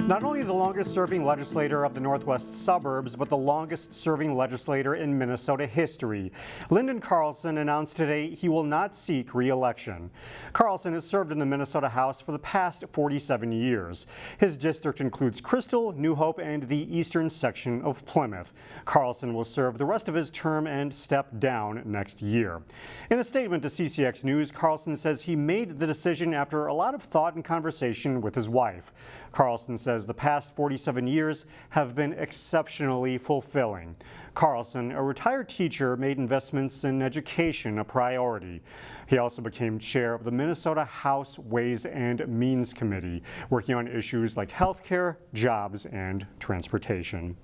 Not only the longest-serving legislator of the Northwest suburbs, but the longest-serving legislator in Minnesota history. Lyndon Carlson announced today he will not seek re-election. Carlson has served in the Minnesota House for the past 47 years. His district includes Crystal, New Hope, and the eastern section of Plymouth. Carlson will serve the rest of his term and step down next year. In a statement to CCX News, Carlson says he made the decision after a lot of thought and conversation with his wife. Carlson says the past 47 years have been exceptionally fulfilling. Carlson, a retired teacher, made investments in education a priority. He also became chair of the Minnesota House Ways and Means Committee, working on issues like healthcare, jobs, and transportation.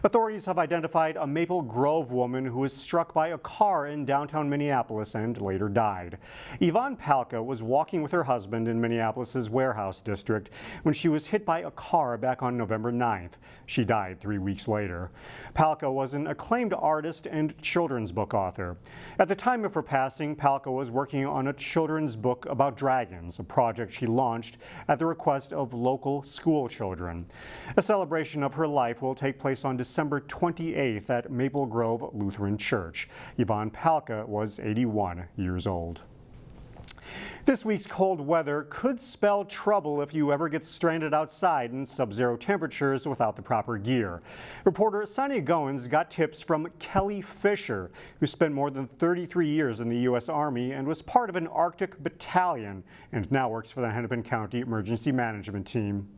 Authorities have identified a Maple Grove woman who was struck by a car in downtown Minneapolis and later died. Yvonne Palka was walking with her husband in Minneapolis's Warehouse District when she was hit by a car back on November 9th. She died 3 weeks later. Palka was an acclaimed artist and children's book author. At the time of her passing, Palka was working on a children's book about dragons, a project she launched at the request of local school children. A celebration of her life will take place on December 28th at Maple Grove Lutheran Church. Yvonne Palka was 81 years old. This week's cold weather could spell trouble if you ever get stranded outside in sub-zero temperatures without the proper gear. Reporter Sonia Goins got tips from Kelly Fisher, who spent more than 33 years in the U.S. Army and was part of an Arctic battalion and now works for the Hennepin County Emergency Management Team.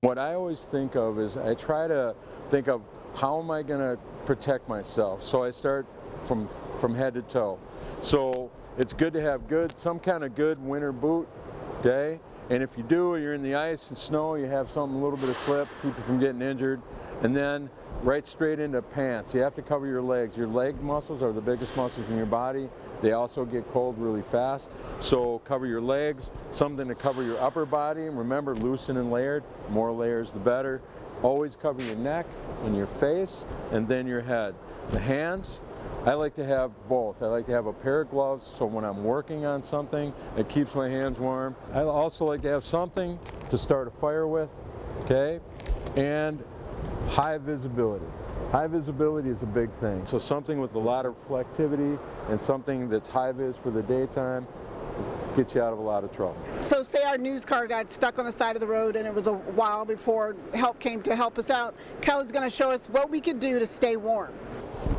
What I always think of is I try to think of how am I going to protect myself. So I start from head to toe. So it's good to have some kind of good winter boot, okay? And if you do, you're in the ice and snow, you have a little bit of slip, keep you from getting injured. And then right straight into pants. You have to cover your legs. Your leg muscles are the biggest muscles in your body. They also get cold really fast. So cover your legs, something to cover your upper body. And remember, loosen and layered. More layers, the better. Always cover your neck and your face, and then your head. The hands, I like to have both. I like to have a pair of gloves so when I'm working on something, it keeps my hands warm. I also like to have something to start a fire with, okay? And high visibility. High visibility is a big thing. So something with a lot of reflectivity and something that's high vis for the daytime gets you out of a lot of trouble. So say our news car got stuck on the side of the road and it was a while before help came to help us out. Kelly's going to show us what we could do to stay warm.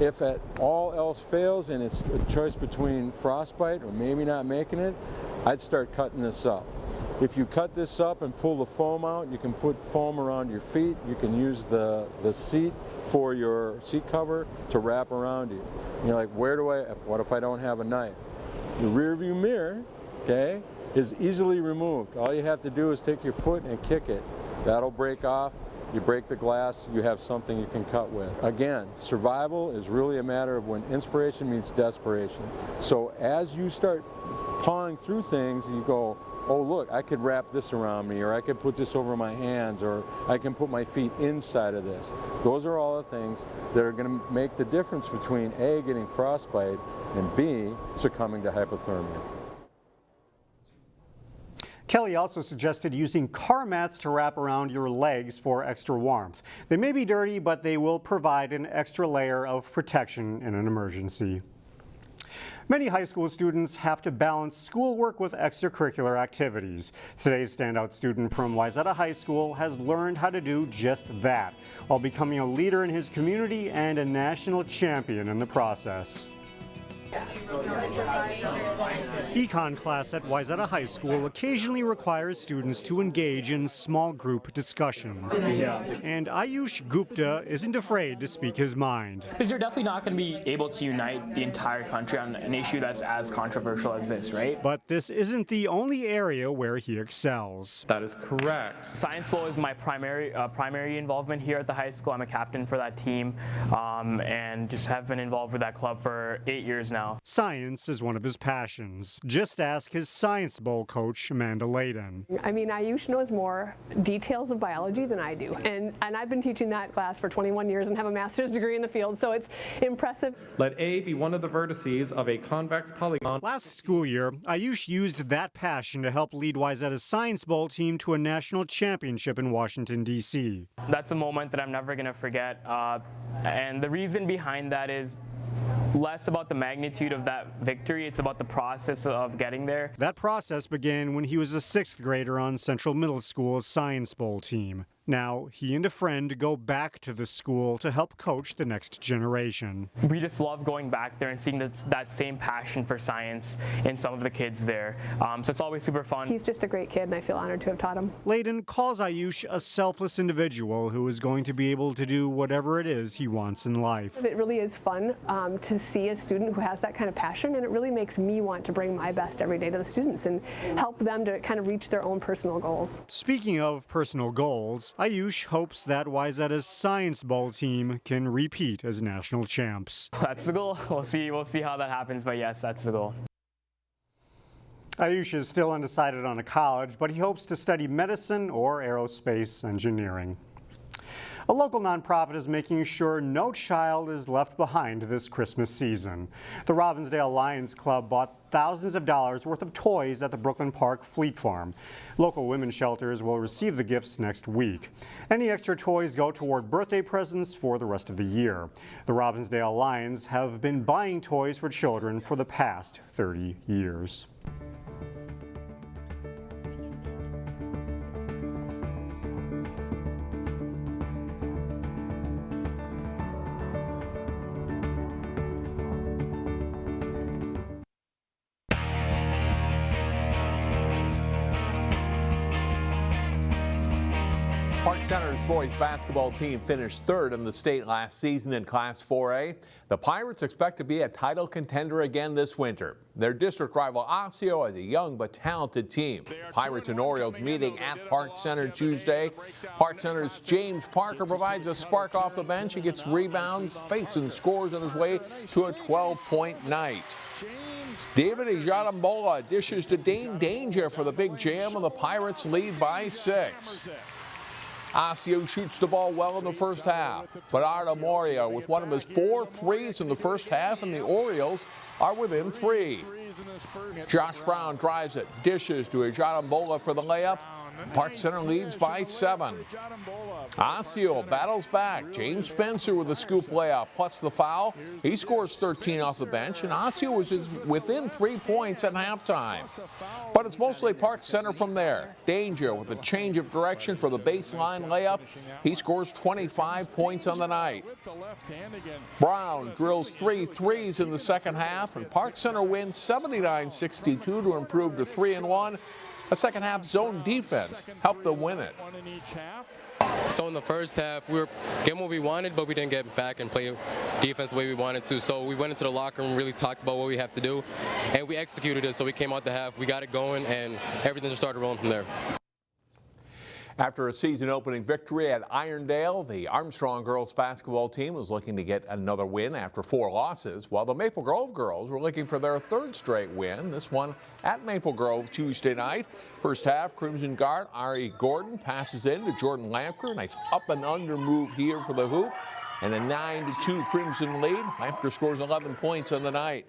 If at all else fails and it's a choice between frostbite or maybe not making it, I'd start cutting this up. If you cut this up and pull the foam out, you can put foam around your feet. You can use the seat for your seat cover to wrap around you. And you're like, what if I don't have a knife? The rear view mirror, okay, is easily removed. All you have to do is take your foot and kick it. That'll break off. You break the glass, you have something you can cut with. Again, survival is really a matter of when inspiration meets desperation. So as you start pawing through things, you go, oh look, I could wrap this around me, or I could put this over my hands, or I can put my feet inside of this. Those are all the things that are going to make the difference between A, getting frostbite, and B, succumbing to hypothermia. Kelly also suggested using car mats to wrap around your legs for extra warmth. They may be dirty, but they will provide an extra layer of protection in an emergency. Many high school students have to balance schoolwork with extracurricular activities. Today's standout student from Wayzata High School has learned how to do just that, while becoming a leader in his community and a national champion in the process. Econ class at Wayzata High School occasionally requires students to engage in small group discussions. And Ayush Gupta isn't afraid to speak his mind. Because you're definitely not going to be able to unite the entire country on an issue that's as controversial as this, right? But this isn't the only area where he excels. That is correct. Science law is my primary involvement here at the high school. I'm a captain for that team and just have been involved with that club for 8 years now. now. Science is one of his passions. Just ask his Science Bowl coach, Amanda Layden. I mean, Ayush knows more details of biology than I do, and I've been teaching that class for 21 years and have a master's degree in the field, so it's impressive. Let A be one of the vertices of a convex polygon. Last school year, Ayush used that passion to help lead Wayzatta's Science Bowl team to a national championship in Washington, D.C. That's a moment that I'm never going to forget, and the reason behind that is less about the magnitude of that victory, it's about the process of getting there. That process began when he was a 6th grader on Central Middle School's Science Bowl team. Now, he and a friend go back to the school to help coach the next generation. We just love going back there and seeing that same passion for science in some of the kids there. So it's always super fun. He's just a great kid, and I feel honored to have taught him. Layden calls Ayush a selfless individual who is going to be able to do whatever it is he wants in life. It really is fun to see a student who has that kind of passion, and it really makes me want to bring my best every day to the students and help them to kind of reach their own personal goals. Speaking of personal goals, Ayush hopes that Wayzatta's Science Bowl team can repeat as national champs. That's the goal. We'll see how that happens, but yes, that's the goal. Ayush is still undecided on a college, but he hopes to study medicine or aerospace engineering. A local nonprofit is making sure no child is left behind this Christmas season. The Robbinsdale Lions Club bought thousands of dollars worth of toys at the Brooklyn Park Fleet Farm. Local women's shelters will receive the gifts next week. Any extra toys go toward birthday presents for the rest of the year. The Robbinsdale Lions have been buying toys for children for the past 30 years. Park Center's boys basketball team finished 3rd in the state last season in Class 4A. The Pirates expect to be a title contender again this winter. Their district rival Osseo is a young but talented team. Pirates and Orioles meeting at Park Center Tuesday. Park Center's James Parker provides a spark off the bench. He gets rebounds, fakes and scores on his way to a 12-point night. David Ijadambola dishes to Dane Danger for the big jam, and the Pirates lead by 6. Osseo shoots the ball well in the first half. Bernardo Moria with one of his 4 threes in the first half, and the Orioles are within 3. Josh Brown drives it, dishes to Ijadambola for the layup. Park Center leads by 7. Osseo battles back. James Spencer with a scoop layup plus the foul. He scores 13 off the bench, and Osseo was within 3 points at halftime. But it's mostly Park Center from there. Danger with a change of direction for the baseline layup. He scores 25 points on the night. Brown drills 3 threes in the second half, and Park Center wins 79-62 to improve to 3-1. A second half zone defense helped them win it. So in the first half, we were getting what we wanted, but we didn't get back and play defense the way we wanted to. So we went into the locker room and really talked about what we have to do, and we executed it. So we came out the half, we got it going, and everything just started rolling from there. After a season-opening victory at Irondale, the Armstrong girls basketball team was looking to get another win after 4 losses, while the Maple Grove girls were looking for their 3rd straight win, this one at Maple Grove Tuesday night. First half, Crimson guard Ari Gordon passes in to Jordan Lampker. Nice up and under move here for the hoop, and a 9-2 Crimson lead. Lampker scores 11 points on the night.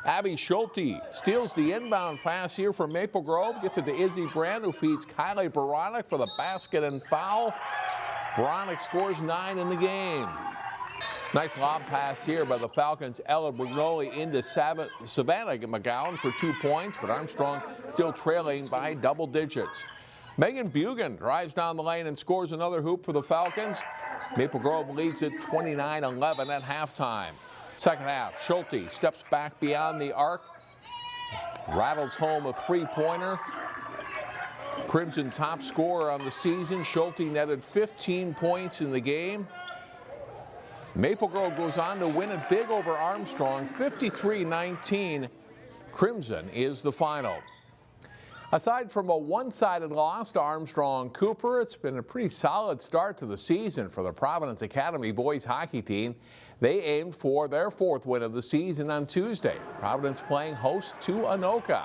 Abby Schulte steals the inbound pass here for Maple Grove, gets it to Izzy Brand, who feeds Kylie Baronic for the basket and foul. Baronic scores 9 in the game. Nice lob pass here by the Falcons' Ella Brignoli into Savannah McGowan for 2 points, but Armstrong still trailing by double digits. Megan Bugan drives down the lane and scores another hoop for the Falcons. Maple Grove leads it 29-11 at halftime. Second half, Schulte steps back beyond the arc, rattles home a 3-pointer. Crimson top scorer on the season. Schulte netted 15 points in the game. Maple Grove goes on to win it big over Armstrong, 53-19. Crimson is the final. Aside from a one-sided loss to Armstrong Cooper, it's been a pretty solid start to the season for the Providence Academy boys hockey team. They aimed for their 4th win of the season on Tuesday. Providence playing host to Anoka.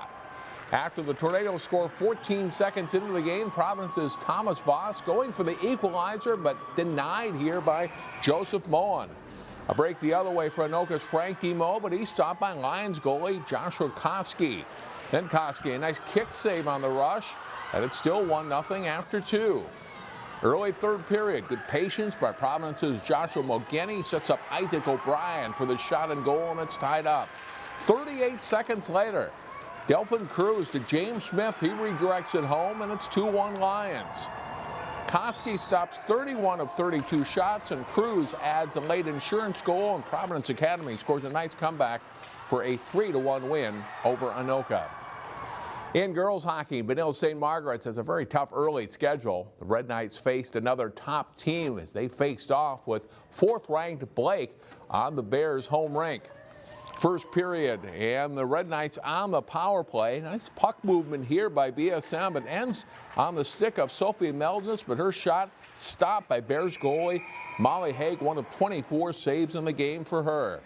After the Tornadoes score 14 seconds into the game, Providence's Thomas Voss going for the equalizer, but denied here by Joseph Moen. A break the other way for Anoka's Frank Demo, but he's stopped by Lions goalie Joshua Koski. Then Koski, a nice kick save on the rush, and it's still 1-0 after 2. Early 3rd period, good patience by Providence's Joshua Mogeni sets up Isaac O'Brien for the shot and goal, and it's tied up. 38 seconds later, Delphin Cruz to James Smith. He redirects it home, and it's 2-1 Lions. Koski stops 31 of 32 shots, and Cruz adds a late insurance goal, and Providence Academy scores a nice comeback for a 3-1 win over Anoka. In girls hockey, Benilde-St. Margaret's has a very tough early schedule. The Red Knights faced another top team as they faced off with 4th-ranked Blake on the Bears' home rink. First period, and the Red Knights on the power play. Nice puck movement here by BSM. It ends on the stick of Sophie Meldness, but her shot stopped by Bears goalie Molly Haig, one of 24 saves in the game for her.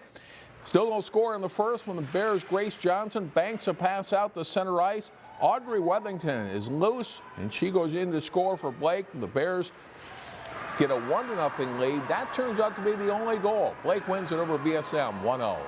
Still no score in the first when the Bears' Grace Johnson banks a pass out to center ice. Audrey Wethington is loose, and she goes in to score for Blake. The Bears get a 1-0 lead. That turns out to be the only goal. Blake wins it over BSM 1-0.